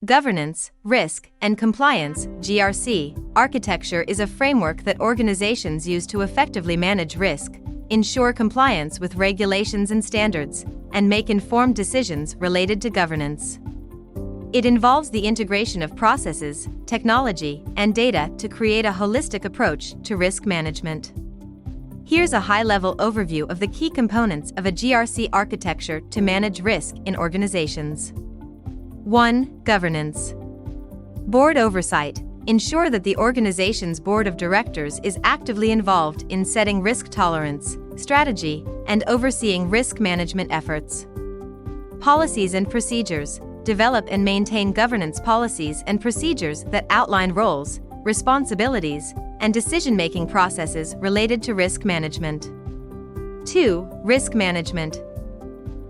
Governance, risk, and compliance (GRC) architecture is a framework that organizations use to effectively manage risk, ensure compliance with regulations and standards, and make informed decisions related to governance. It involves the integration of processes, technology, and data to create a holistic approach to risk management. Here's a high-level overview of the key components of a GRC architecture to manage risk in organizations. 1. Governance. Board oversight. Ensure that the organization's board of directors is actively involved in setting risk tolerance, strategy, and overseeing risk management efforts. Policies and procedures. Develop and maintain governance policies and procedures that outline roles, responsibilities, and decision-making processes related to risk management. 2. Risk management.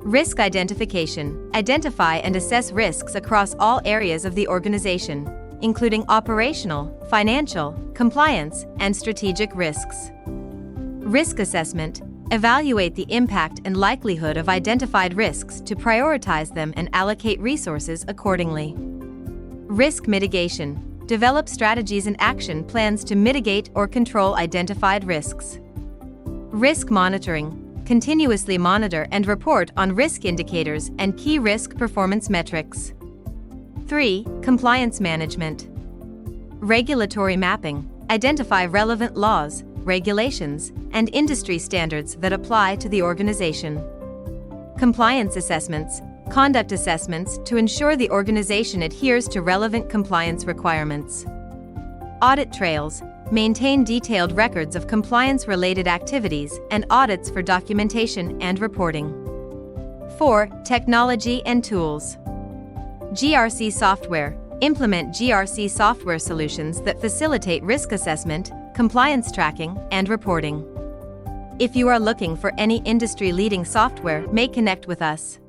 Risk identification. Identify and assess risks across all areas of the organization, including operational, financial, compliance, and strategic risks. Risk assessment. Evaluate the impact and likelihood of identified risks to prioritize them and allocate resources accordingly. Risk mitigation. Develop strategies and action plans to mitigate or control identified risks. Risk monitoring. Continuously monitor and report on risk indicators and key risk performance metrics. 3. Compliance management. Regulatory mapping. Identify relevant laws, regulations, and industry standards that apply to the organization. Compliance assessments. Conduct assessments to ensure the organization adheres to relevant compliance requirements. Audit trails. Maintain detailed records of compliance-related activities and audits for documentation and reporting. 4. Technology and tools. GRC software. Implement GRC software solutions that facilitate risk assessment, compliance tracking, and reporting. If you are looking for any industry-leading software, may connect with us.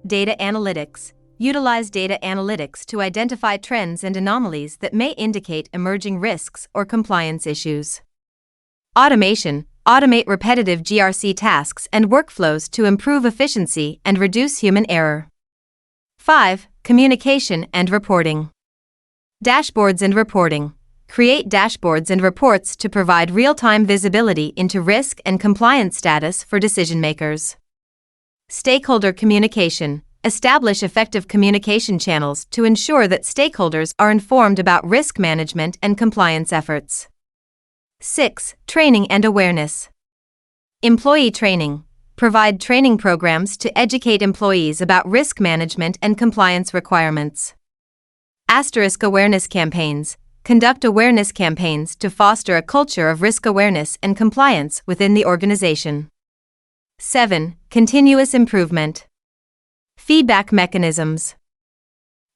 Data analytics. Utilize data analytics to identify trends and anomalies that may indicate emerging risks or compliance issues. Automation. Automate repetitive GRC tasks and workflows to improve efficiency and reduce human error. 5. Communication and reporting. Dashboards and reporting. Create dashboards and reports to provide real-time visibility into risk and compliance status for decision-makers. Stakeholder communication. Establish effective communication channels to ensure that stakeholders are informed about risk management and compliance efforts. 6. Training and awareness. Employee training. Provide training programs to educate employees about risk management and compliance requirements. Awareness campaigns. Conduct awareness campaigns to foster a culture of risk awareness and compliance within the organization. 7. Continuous improvement. Feedback mechanisms.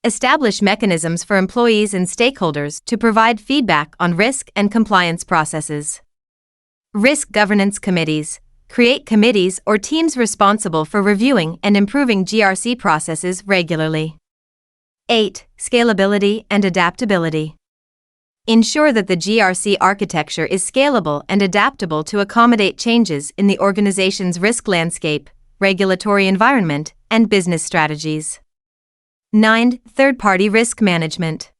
Establish mechanisms for employees and stakeholders to provide feedback on risk and compliance processes. Risk governance committees. Create committees or teams responsible for reviewing and improving GRC processes regularly. 8. Scalability and adaptability. Ensure that the GRC architecture is scalable and adaptable to accommodate changes in the organization's risk landscape, regulatory environment, and business strategies. 9. Third-party risk management.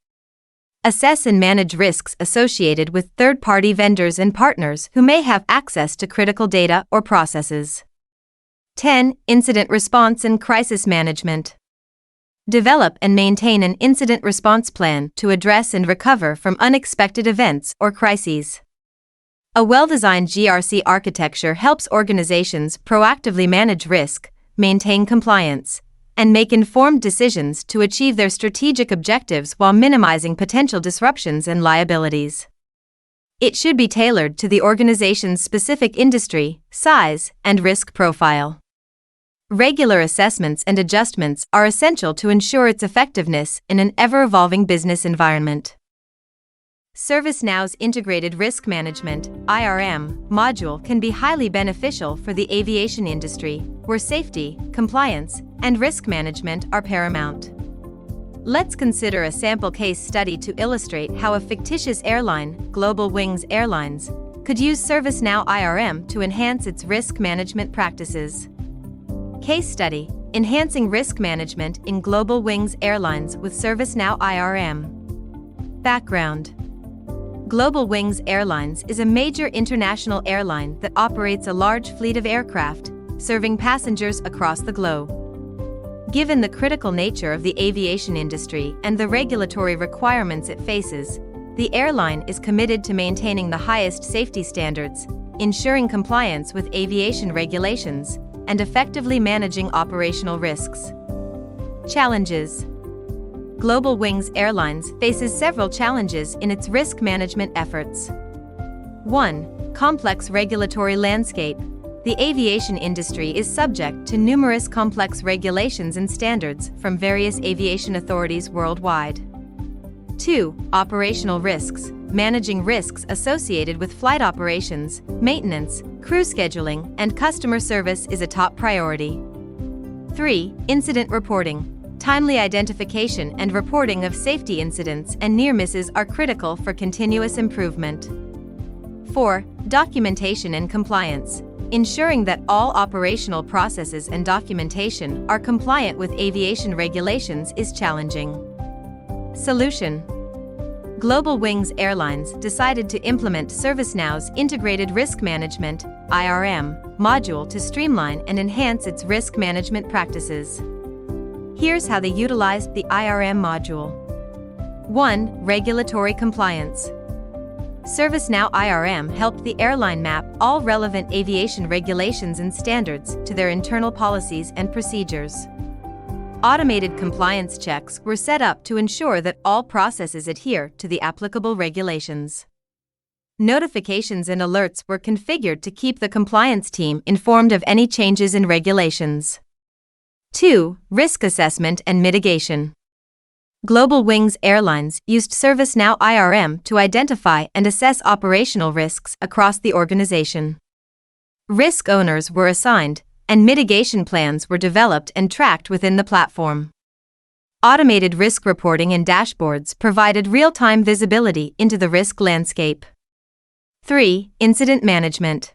Assess and manage risks associated with third-party vendors and partners who may have access to critical data or processes. 10. Incident response and crisis management. Develop and maintain an incident response plan to address and recover from unexpected events or crises. A well-designed GRC architecture helps organizations proactively manage risk, maintain compliance, and make informed decisions to achieve their strategic objectives while minimizing potential disruptions and liabilities. It should be tailored to the organization's specific industry, size, and risk profile. Regular assessments and adjustments are essential to ensure its effectiveness in an ever-evolving business environment. ServiceNow's Integrated Risk Management (IRM) module can be highly beneficial for the aviation industry, where safety, compliance, and risk management are paramount. Let's consider a sample case study to illustrate how a fictitious airline, Global Wings Airlines, could use ServiceNow IRM to enhance its risk management practices. Case study: enhancing risk management in Global Wings Airlines with ServiceNow IRM. Background: Global Wings Airlines is a major international airline that operates a large fleet of aircraft, serving passengers across the globe. Given the critical nature of the aviation industry and the regulatory requirements it faces, the airline is committed to maintaining the highest safety standards, ensuring compliance with aviation regulations, and effectively managing operational risks. Challenges: Global Wings Airlines faces several challenges in its risk management efforts. 1. Complex regulatory landscape. The aviation industry is subject to numerous complex regulations and standards from various aviation authorities worldwide. 2. Operational risks. Managing risks associated with flight operations, maintenance, crew scheduling, and customer service is a top priority. 3. Incident reporting. Timely identification and reporting of safety incidents and near misses are critical for continuous improvement. 4. Documentation and compliance. Ensuring that all operational processes and documentation are compliant with aviation regulations is challenging. Solution: Global Wings Airlines decided to implement ServiceNow's Integrated Risk Management (IRM) module to streamline and enhance its risk management practices. Here's how they utilized the IRM module. 1. Regulatory compliance. ServiceNow IRM helped the airline map all relevant aviation regulations and standards to their internal policies and procedures. Automated compliance checks were set up to ensure that all processes adhere to the applicable regulations. Notifications and alerts were configured to keep the compliance team informed of any changes in regulations. 2. Risk assessment and mitigation. Global Wings Airlines used ServiceNow IRM to identify and assess operational risks across the organization. Risk owners were assigned, and mitigation plans were developed and tracked within the platform. Automated risk reporting and dashboards provided real-time visibility into the risk landscape. 3. Incident management.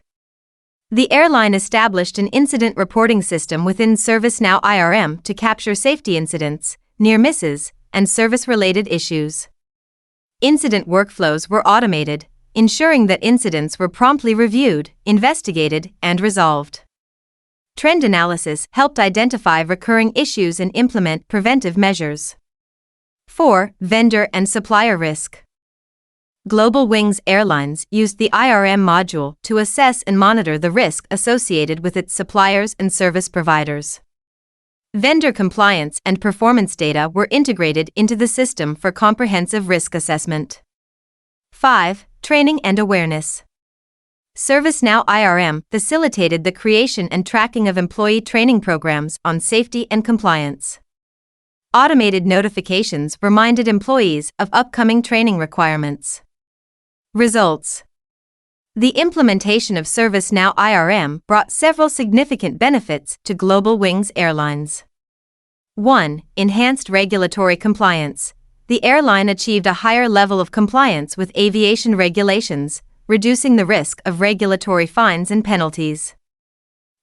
The airline established an incident reporting system within ServiceNow IRM to capture safety incidents, near misses, and service-related issues. Incident workflows were automated, ensuring that incidents were promptly reviewed, investigated, and resolved. Trend analysis helped identify recurring issues and implement preventive measures. 4. Vendor and supplier risk. Global Wings Airlines used the IRM module to assess and monitor the risk associated with its suppliers and service providers. Vendor compliance and performance data were integrated into the system for comprehensive risk assessment. 5. Training and awareness. ServiceNow IRM facilitated the creation and tracking of employee training programs on safety and compliance. Automated notifications reminded employees of upcoming training requirements. Results: the implementation of ServiceNow IRM brought several significant benefits to Global Wings Airlines. 1. Enhanced regulatory compliance. The airline achieved a higher level of compliance with aviation regulations, reducing the risk of regulatory fines and penalties.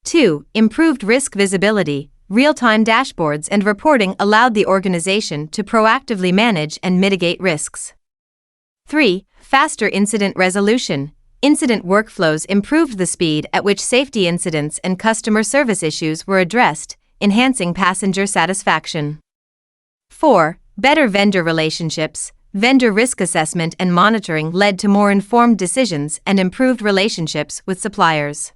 2. Improved risk visibility. Real-time dashboards and reporting allowed the organization to proactively manage and mitigate risks. 3. Faster incident resolution. Incident workflows improved the speed at which safety incidents and customer service issues were addressed, enhancing passenger satisfaction. 4. Better vendor relationships. Vendor risk assessment and monitoring led to more informed decisions and improved relationships with suppliers.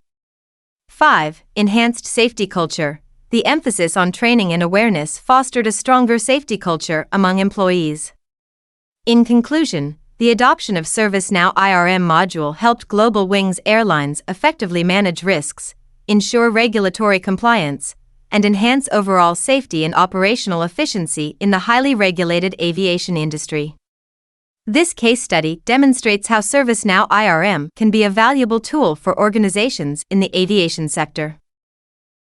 5. Enhanced safety culture. The emphasis on training and awareness fostered a stronger safety culture among employees. In conclusion, the adoption of ServiceNow IRM module helped Global Wings Airlines effectively manage risks, ensure regulatory compliance, and enhance overall safety and operational efficiency in the highly regulated aviation industry. This case study demonstrates how ServiceNow IRM can be a valuable tool for organizations in the aviation sector.